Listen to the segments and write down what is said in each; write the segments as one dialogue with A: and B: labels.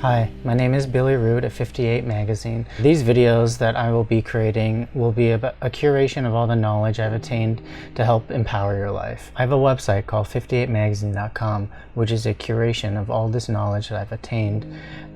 A: Hi, my name is Billy Root at FIFTY8 magazine. These videos that I will be creating will be about a curation of all the knowledge I've attained to help empower your life. I have a website called FIFTY8magazine.com, which is a curation of all this knowledge that I've attained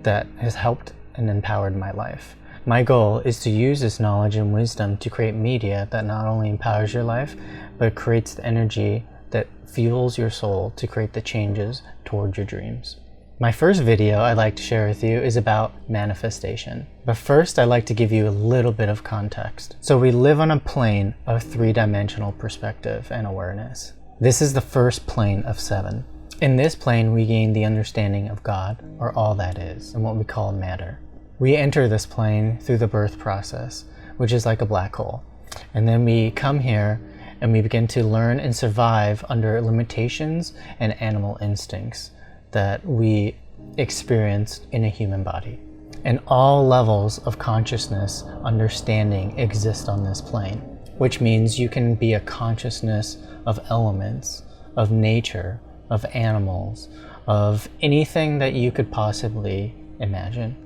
A: that has helped and empowered my life. My goal is to use this knowledge and wisdom to create media that not only empowers your life, but creates the energy that fuels your soul to create the changes toward your dreams. My first video I'd like to share with you is about manifestation. But first, I'd like to give you a little bit of context. So we live on a plane of three-dimensional perspective and awareness. This is the first plane of 7. In this plane, we gain the understanding of God, or all that is, and what we call matter. We enter this plane through the birth process, which is like a black hole. And then we come here and we begin to learn and survive under limitations and animal instincts that we experienced in a human body. And all levels of consciousness understanding exist on this plane, which means you can be a consciousness of elements, of nature, of animals, of anything that you could possibly imagine.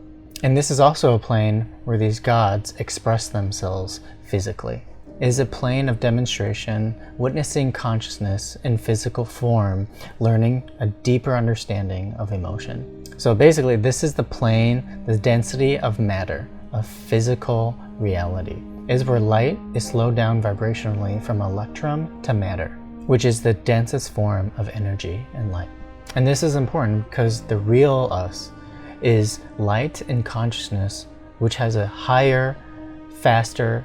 A: And this is also a plane where these gods express themselves physically. It is a plane of demonstration, witnessing consciousness in physical form, learning a deeper understanding of emotion. So basically, this is the plane, the density of matter, of physical reality. It is where light is slowed down vibrationally from electrum to matter, which is the densest form of energy and light. And this is important because the real us is light and consciousness, which has a higher, faster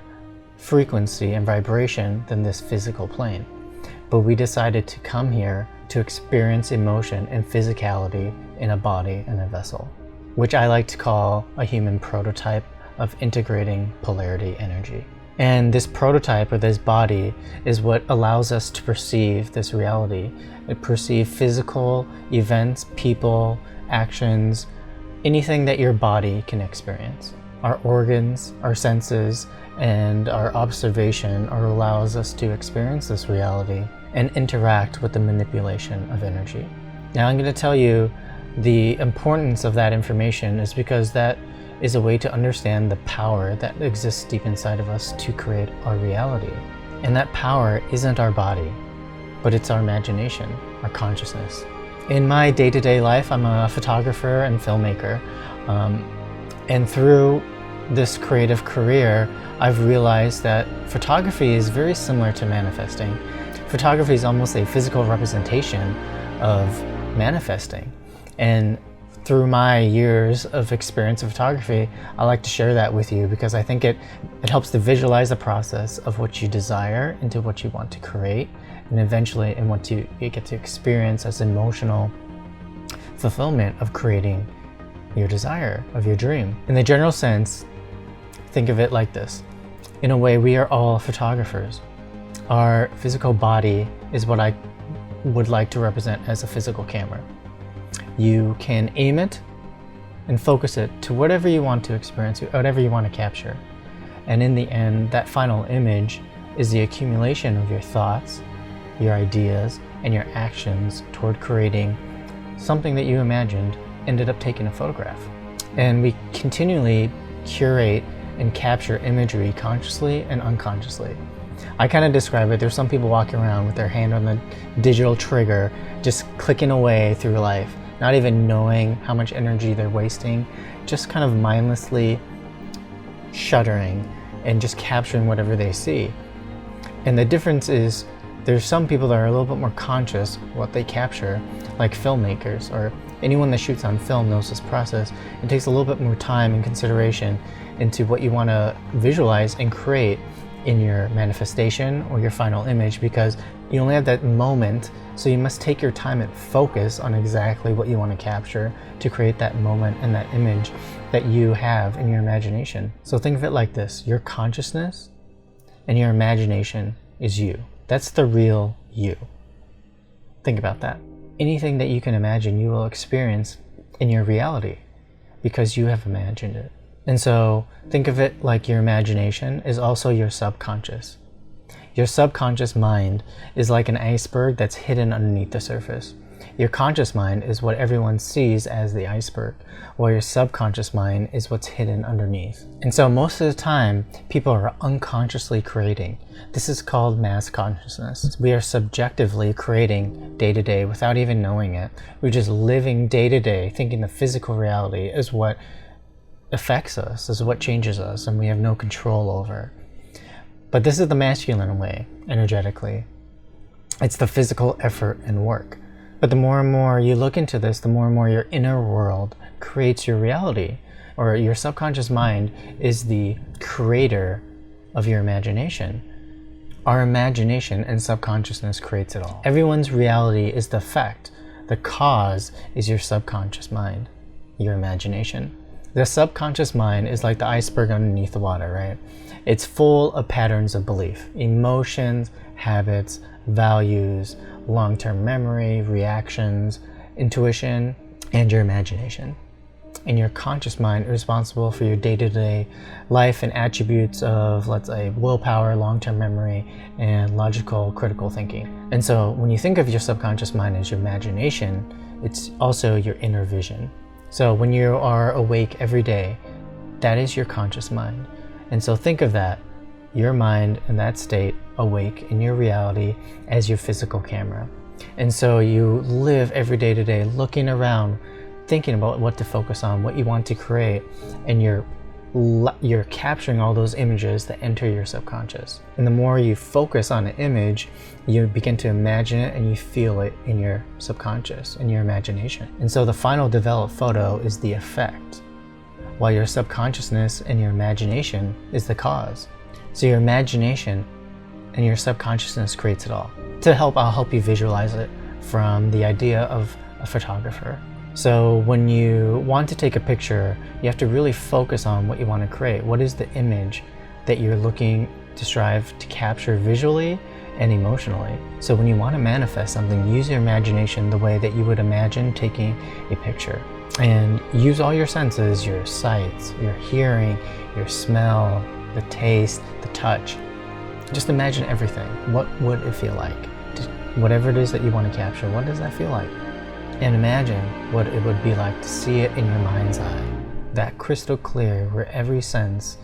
A: frequency and vibration than this physical plane. But we decided to come here to experience emotion and physicality in a body and a vessel, which I like to call a human prototype of integrating polarity energy. And this prototype, or this body, is what allows us to perceive this reality. It perceives physical events, people, actions, anything that your body can experience. Our organs, our senses, and our observation allows us to experience this reality and interact with the manipulation of energy. Now I'm going to tell you the importance of that information is because that is a way to understand the power that exists deep inside of us to create our reality. And that power isn't our body, but it's our imagination, our consciousness. In my day-to-day life, I'm a photographer and filmmaker. And through this creative career, I've realized that photography is very similar to manifesting. Photography is almost a physical representation of manifesting. And through my years of experience of photography, I like to share that with you because I think it helps to visualize the process of what you desire into what you want to create, and eventually in what you get to experience as emotional fulfillment of creating your desire, of your dream. In the general sense, think of it like this. In a way, we are all photographers. Our physical body is what I would like to represent as a physical camera. You can aim it and focus it to whatever you want to experience, whatever you want to capture. And in the end, that final image is the accumulation of your thoughts, your ideas, and your actions toward creating something that you imagined ended up taking a photograph. And we continually curate and capture imagery consciously and unconsciously. I kind of describe it, there's some people walking around with their hand on the digital trigger, just clicking away through life, not even knowing how much energy they're wasting, just kind of mindlessly shuddering and just capturing whatever they see. And the difference is, there's some people that are a little bit more conscious what they capture, like filmmakers or anyone that shoots on film knows this process. It takes a little bit more time and consideration into what you want to visualize and create in your manifestation or your final image, because you only have that moment, so you must take your time and focus on exactly what you want to capture to create that moment and that image that you have in your imagination. So think of it like this: your consciousness and your imagination is you. That's the real you. Think about that. Anything that you can imagine, you will experience in your reality because you have imagined it. And so think of it like your imagination is also your subconscious. Your subconscious mind is like an iceberg that's hidden underneath the surface. Your conscious mind is what everyone sees as the iceberg, while your subconscious mind is what's hidden underneath. And so most of the time, people are unconsciously creating. This is called mass consciousness. We are subjectively creating day to day without even knowing it. We're just living day to day, thinking the physical reality is what affects us, is what changes us, and we have no control over. But this is the masculine way, energetically. It's the physical effort and work. But the more and more you look into this, the more and more your inner world creates your reality, or your subconscious mind is the creator of your imagination. Our imagination and subconsciousness creates it all. Everyone's reality is the effect. The cause is your subconscious mind, your imagination. The subconscious mind is like the iceberg underneath the water, right? It's full of patterns of belief, emotions, habits, values, long-term memory, reactions, intuition, and your imagination. And your conscious mind is responsible for your day-to-day life and attributes of, let's say, willpower, long-term memory, and logical, critical thinking. And so when you think of your subconscious mind as your imagination, it's also your inner vision. So when you are awake every day, that is your conscious mind. And so think of that, your mind in that state, awake in your reality, as your physical camera. And so you live every day to day looking around, thinking about what to focus on, what you want to create, and you're capturing all those images that enter your subconscious. And the more you focus on an image, you begin to imagine it and you feel it in your subconscious, in your imagination. And so the final developed photo is the effect, while your subconsciousness and your imagination is the cause. So your imagination and your subconsciousness creates it all. I'll help you visualize it from the idea of a photographer. So when you want to take a picture, you have to really focus on what you want to create. What is the image that you're looking to strive to capture visually and emotionally? So when you want to manifest something, use your imagination the way that you would imagine taking a picture. And use all your senses, your sights, your hearing, your smell, the taste, the touch. Just imagine everything. What would it feel like? Just whatever it is that you want to capture, what does that feel like? And imagine what it would be like to see it in your mind's eye. That crystal clear, where every sense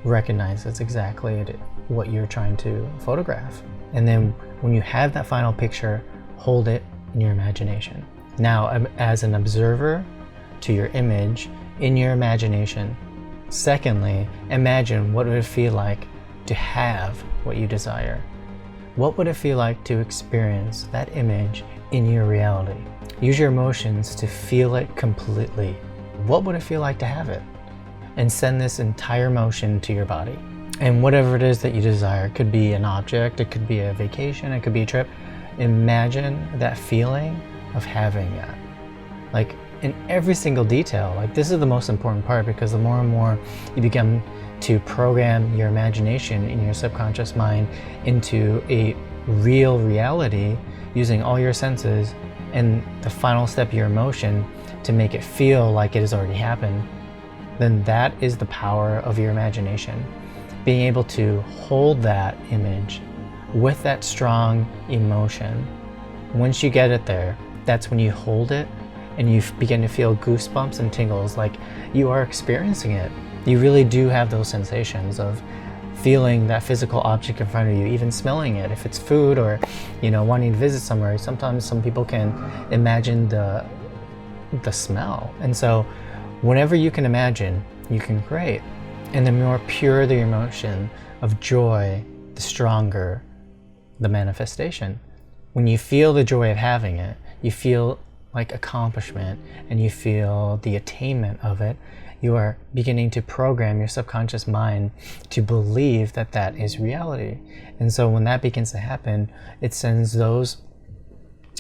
A: recognizes exactly what you're trying to photograph. And then when you have that final picture, hold it in your imagination. Now, as an observer to your image in your imagination. Secondly, imagine what it would feel like to have what you desire. What would it feel like to experience that image in your reality? Use your emotions to feel it completely. What would it feel like to have it? And send this entire motion to your body. And whatever it is that you desire, it could be an object, it could be a vacation, it could be a trip. Imagine that feeling of having that. Like in every single detail. Like this is the most important part, because the more and more you begin to program your imagination in your subconscious mind into a real reality using all your senses, and the final step, your emotion, to make it feel like it has already happened, then that is the power of your imagination. Being able to hold that image with that strong emotion. Once you get it there, that's when you hold it and you begin to feel goosebumps and tingles, like you are experiencing it. You really do have those sensations of feeling that physical object in front of you, even smelling it. If it's food, or wanting to visit somewhere, sometimes some people can imagine the smell. And so whenever you can imagine, you can create. And the more pure the emotion of joy, the stronger the manifestation. When you feel the joy of having it, you feel like accomplishment, and you feel the attainment of it, you are beginning to program your subconscious mind to believe that that is reality. And so when that begins to happen, it sends those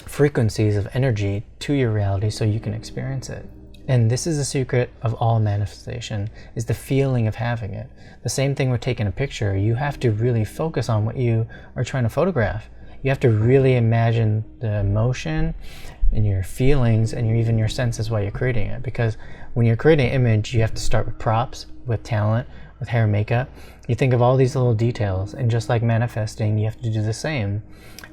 A: frequencies of energy to your reality so you can experience it. And this is the secret of all manifestation, is the feeling of having it. The same thing with taking a picture. You have to really focus on what you are trying to photograph. You have to really imagine the emotion and your feelings and even your senses while you're creating it. Because when you're creating an image, you have to start with props, with talent, with hair and makeup, you think of all these little details, and just like manifesting, you have to do the same.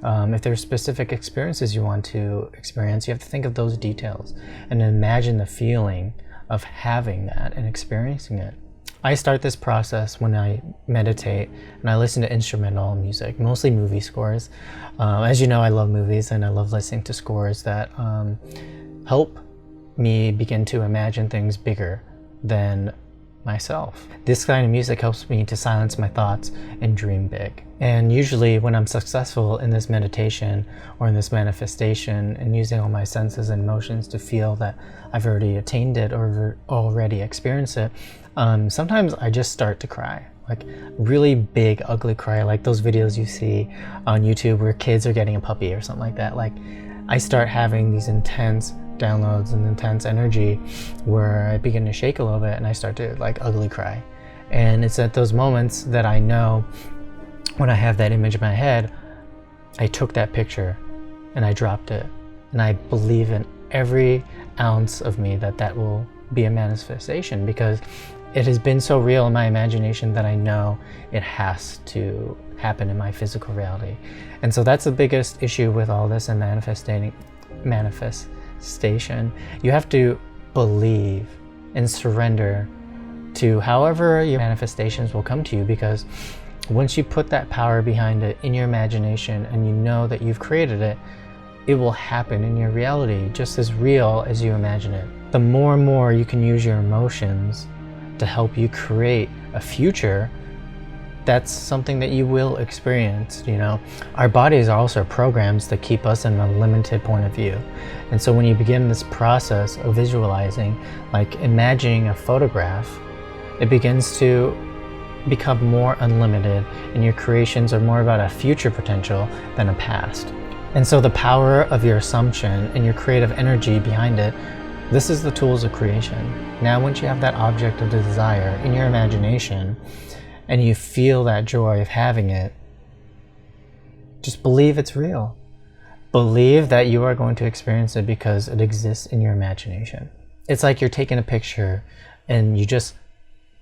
A: If there's specific experiences you want to experience, you have to think of those details and imagine the feeling of having that and experiencing it. I start this process when I meditate and I listen to instrumental music, mostly movie scores. As you know, I love movies and I love listening to scores that help me begin to imagine things bigger than myself. This kind of music helps me to silence my thoughts and dream big. And usually when I'm successful in this meditation or in this manifestation and using all my senses and emotions to feel that I've already attained it or already experienced it, sometimes I just start to cry. Like really big, ugly cry, like those videos you see on YouTube where kids are getting a puppy or something like that. Like I start having these intense downloads and intense energy where I begin to shake a little bit and I start to like ugly cry. And it's at those moments that I know when I have that image in my head, I took that picture and I dropped it. And I believe in every ounce of me that that will be a manifestation, because it has been so real in my imagination that I know it has to happen in my physical reality. And so that's the biggest issue with all this and manifestation. You have to believe and surrender to however your manifestations will come to you, because once you put that power behind it in your imagination and you know that you've created it, it will happen in your reality just as real as you imagine it. The more and more you can use your emotions to help you create a future, that's something that you will experience. You know, our bodies are also programs that keep us in a limited point of view. And so when you begin this process of visualizing, like imagining a photograph, it begins to become more unlimited, and your creations are more about a future potential than a past. And so the power of your assumption and your creative energy behind it, this is the tools of creation. Now once you have that object of desire in your imagination and you feel that joy of having it, just believe it's real. Believe that you are going to experience it because it exists in your imagination. It's like you're taking a picture and you just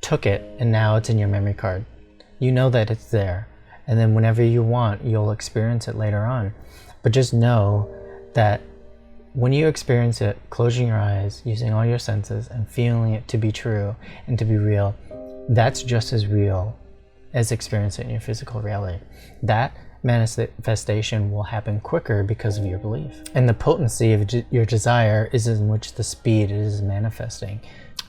A: took it and now it's in your memory card. You know that it's there, and then whenever you want, you'll experience it later on. But just know that when you experience it, closing your eyes, using all your senses and feeling it to be true and to be real, that's just as real as experiencing it in your physical reality. That manifestation will happen quicker because of your belief. And the potency of your desire is in which the speed it is manifesting.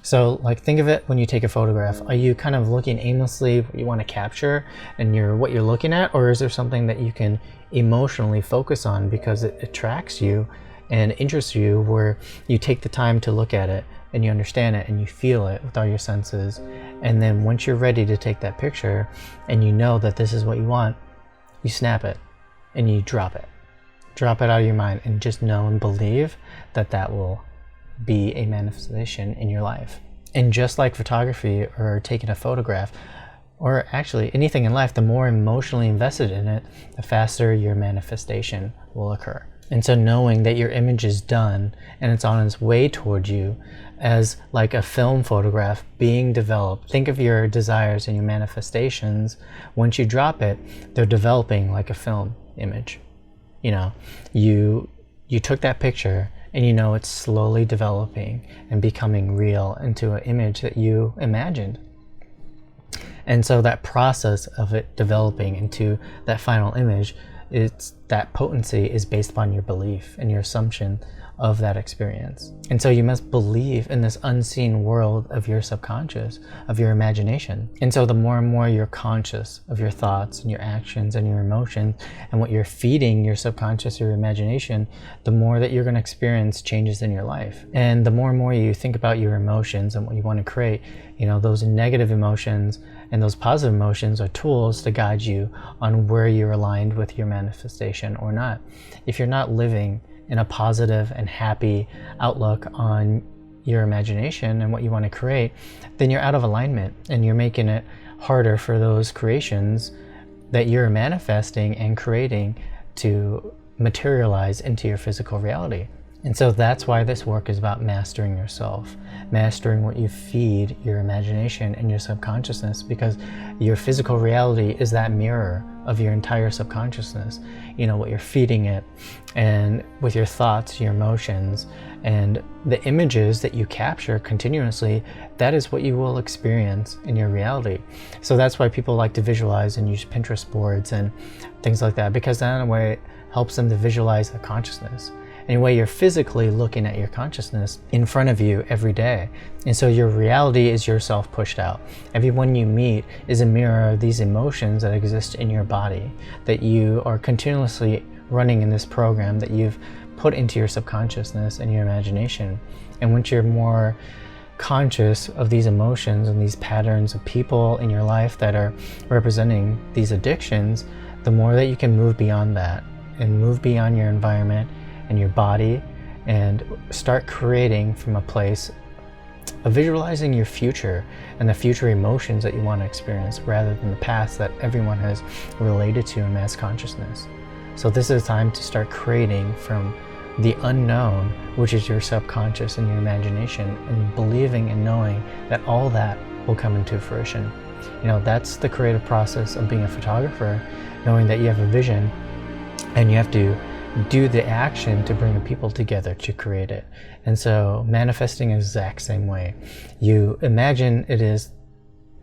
A: So like think of it when you take a photograph. Are you kind of looking aimlessly what you want to capture and what you're looking at, or is there something that you can emotionally focus on because it attracts you and interests you, where you take the time to look at it and you understand it and you feel it with all your senses, and then once you're ready to take that picture and you know that this is what you want, you snap it and you drop it out of your mind, and just know and believe that that will be a manifestation in your life. And just like photography or taking a photograph, or actually anything in life, the more emotionally invested in it, the faster your manifestation will occur. And so knowing that your image is done and it's on its way towards you as like a film photograph being developed. Think of your desires and your manifestations. Once you drop it, they're developing like a film image. You know, you took that picture and you know it's slowly developing and becoming real into an image that you imagined. And so that process of it developing into that final image, that potency is based upon your belief and your assumption of that experience. And so you must believe in this unseen world of your subconscious, of your imagination. And so the more and more you're conscious of your thoughts and your actions and your emotions and what you're feeding your subconscious or your imagination, the more that you're going to experience changes in your life. And the more and more you think about your emotions and what you want to create, you know, those negative emotions and those positive emotions are tools to guide you on where you're aligned with your manifestation or not. If you're not living in a positive and happy outlook on your imagination and what you want to create, then you're out of alignment and you're making it harder for those creations that you're manifesting and creating to materialize into your physical reality. And so that's why this work is about mastering yourself, mastering what you feed your imagination and your subconsciousness, because your physical reality is that mirror of your entire subconsciousness. You know, what you're feeding it, and with your thoughts, your emotions, and the images that you capture continuously, that is what you will experience in your reality. So that's why people like to visualize and use Pinterest boards and things like that, because that in a way helps them to visualize the consciousness. Anyway, you're physically looking at your consciousness in front of you every day. And so your reality is yourself pushed out. Everyone you meet is a mirror of these emotions that exist in your body, that you are continuously running in this program that you've put into your subconsciousness and your imagination. And once you're more conscious of these emotions and these patterns of people in your life that are representing these addictions, the more that you can move beyond that and move beyond your environment and your body, and start creating from a place of visualizing your future and the future emotions that you want to experience, rather than the past that everyone has related to in mass consciousness. So this is a time to start creating from the unknown, which is your subconscious and your imagination, and believing and knowing that all that will come into fruition. You know, that's the creative process of being a photographer, knowing that you have a vision and you have to do the action to bring the people together to create it. And so manifesting is the exact same way. You imagine it is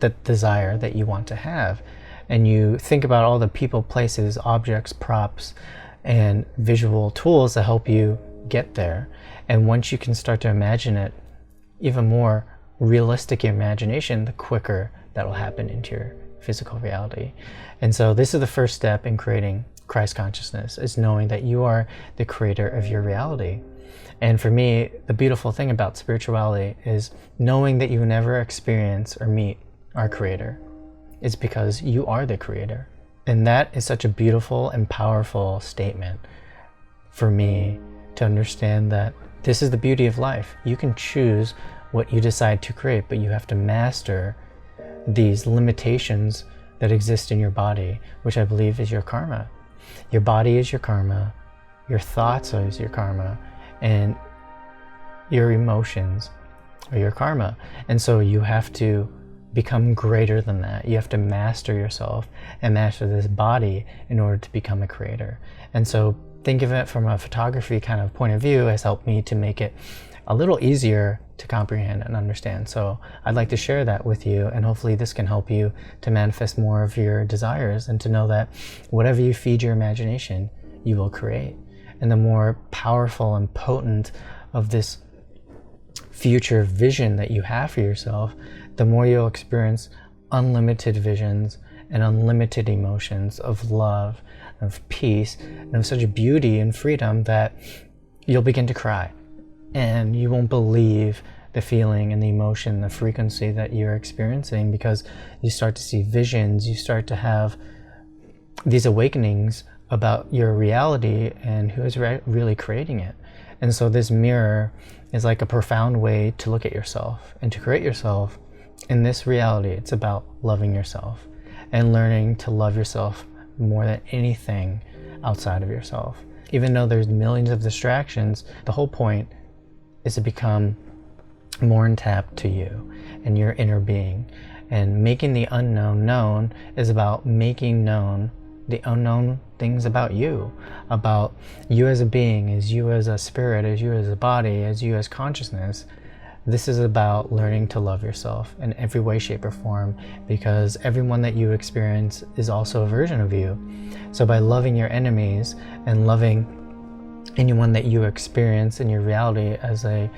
A: the desire that you want to have, and you think about all the people, places, objects, props, and visual tools that help you get there. And once you can start to imagine it even more realistic imagination, the quicker that will happen into your physical reality. And so this is the first step in creating Christ consciousness, is knowing that you are the creator of your reality. And for me, the beautiful thing about spirituality is knowing that you never experience or meet our creator. It's because you are the creator. And that is such a beautiful and powerful statement for me to understand that this is the beauty of life. You can choose what you decide to create, but you have to master these limitations that exist in your body, which I believe is your karma. Your body is your karma, your thoughts is your karma, and your emotions are your karma. And so you have to become greater than that. You have to master yourself and master this body in order to become a creator. And so think of it from a photography kind of point of view has helped me to make it a little easier to comprehend and understand. So I'd like to share that with you, and hopefully this can help you to manifest more of your desires, and to know that whatever you feed your imagination, you will create. And the more powerful and potent of this future vision that you have for yourself, the more you'll experience unlimited visions and unlimited emotions of love, of peace, and of such beauty and freedom that you'll begin to cry. And you won't believe the feeling and the emotion, the frequency that you're experiencing, because you start to see visions, you start to have these awakenings about your reality and who is really creating it. And so this mirror is like a profound way to look at yourself and to create yourself in this reality. It's about loving yourself and learning to love yourself more than anything outside of yourself. Even though there's millions of distractions, the whole point is to become more in tap to you and your inner being. And making the unknown known is about making known the unknown things about you as a being, as you as a spirit, as you as a body, as you as consciousness. This is about learning to love yourself in every way, shape, or form, because everyone that you experience is also a version of you. So by loving your enemies and loving anyone that you experience in your reality as a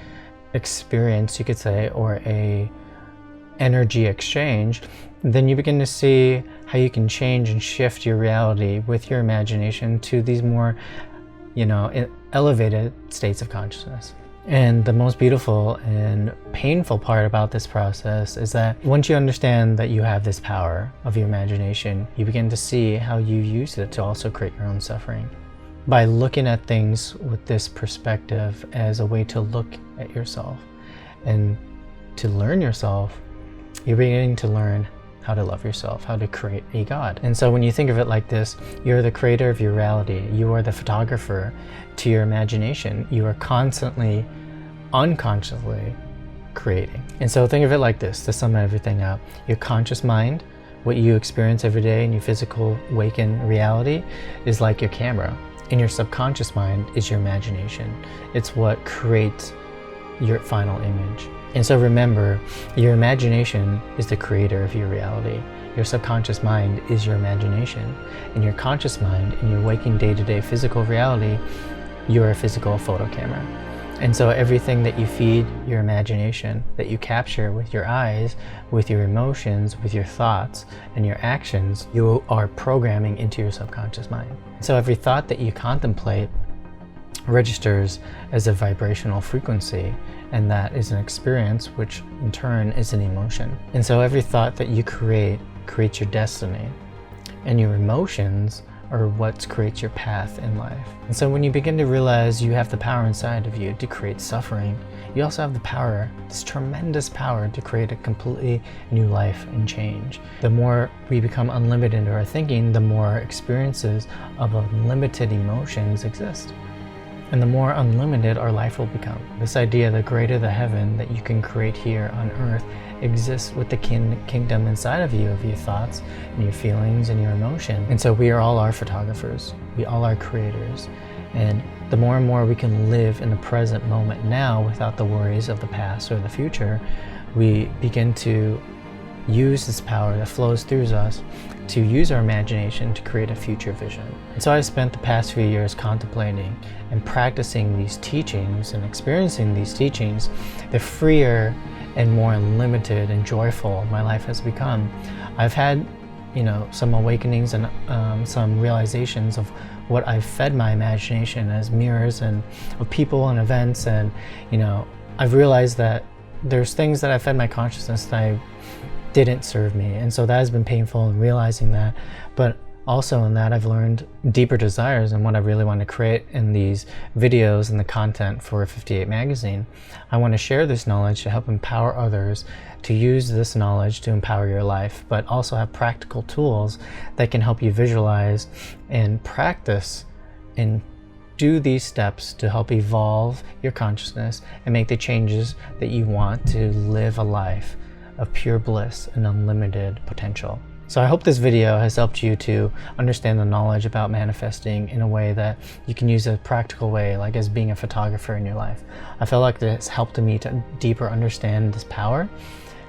A: experience, you could say, or a energy exchange, then you begin to see how you can change and shift your reality with your imagination to these more, elevated states of consciousness. And the most beautiful and painful part about this process is that once you understand that you have this power of your imagination, you begin to see how you use it to also create your own suffering. By looking at things with this perspective as a way to look at yourself and to learn yourself, you're beginning to learn how to love yourself, how to create a God. And so when you think of it like this, you're the creator of your reality. You are the photographer to your imagination. You are constantly, unconsciously creating. And so think of it like this, to sum everything up. Your conscious mind, what you experience every day in your physical awakened reality, is like your camera. And your subconscious mind is your imagination. It's what creates your final image. And so remember, your imagination is the creator of your reality. Your subconscious mind is your imagination. And your conscious mind, in your waking day-to-day physical reality, you're a physical photo camera. And so everything that you feed your imagination, that you capture with your eyes, with your emotions, with your thoughts, and your actions, you are programming into your subconscious mind. So every thought that you contemplate registers as a vibrational frequency, and that is an experience, which in turn is an emotion. And so every thought that you create creates your destiny, and your emotions are what creates your path in life. And so when you begin to realize you have the power inside of you to create suffering, you also have the power, this tremendous power, to create a completely new life and change. The more we become unlimited in our thinking, the more experiences of unlimited emotions exist. And the more unlimited our life will become. This idea, the greater the heaven that you can create here on earth, exists with the kingdom inside of you, of your thoughts and your feelings and your emotion. And so we are all our photographers. We all are creators. And the more and more we can live in the present moment now without the worries of the past or the future, we begin to use this power that flows through us to use our imagination to create a future vision. And so I spent the past few years contemplating and practicing these teachings and experiencing these teachings. The freer and more unlimited and joyful my life has become. I've had, some awakenings and some realizations of what I've fed my imagination as mirrors and of people and events, and I've realized that there's things that I fed my consciousness that didn't serve me, and so that has been painful in realizing that. But also in that, I've learned deeper desires and what I really want to create in these videos and the content for 58 magazine. I want to share this knowledge to help empower others to use this knowledge to empower your life, but also have practical tools that can help you visualize and practice and do these steps to help evolve your consciousness and make the changes that you want to live a life of pure bliss and unlimited potential. So I hope this video has helped you to understand the knowledge about manifesting in a way that you can use a practical way, like as being a photographer in your life. I feel like this helped me to deeper understand this power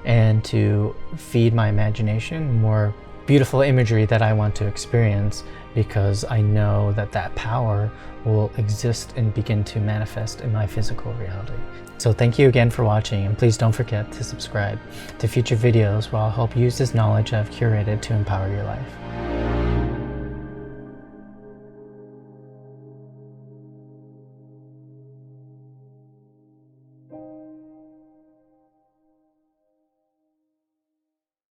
A: and to feed my imagination more beautiful imagery that I want to experience, because I know that that power will exist and begin to manifest in my physical reality. So thank you again for watching, and please don't forget to subscribe to future videos where I'll help use this knowledge I've curated to empower your life.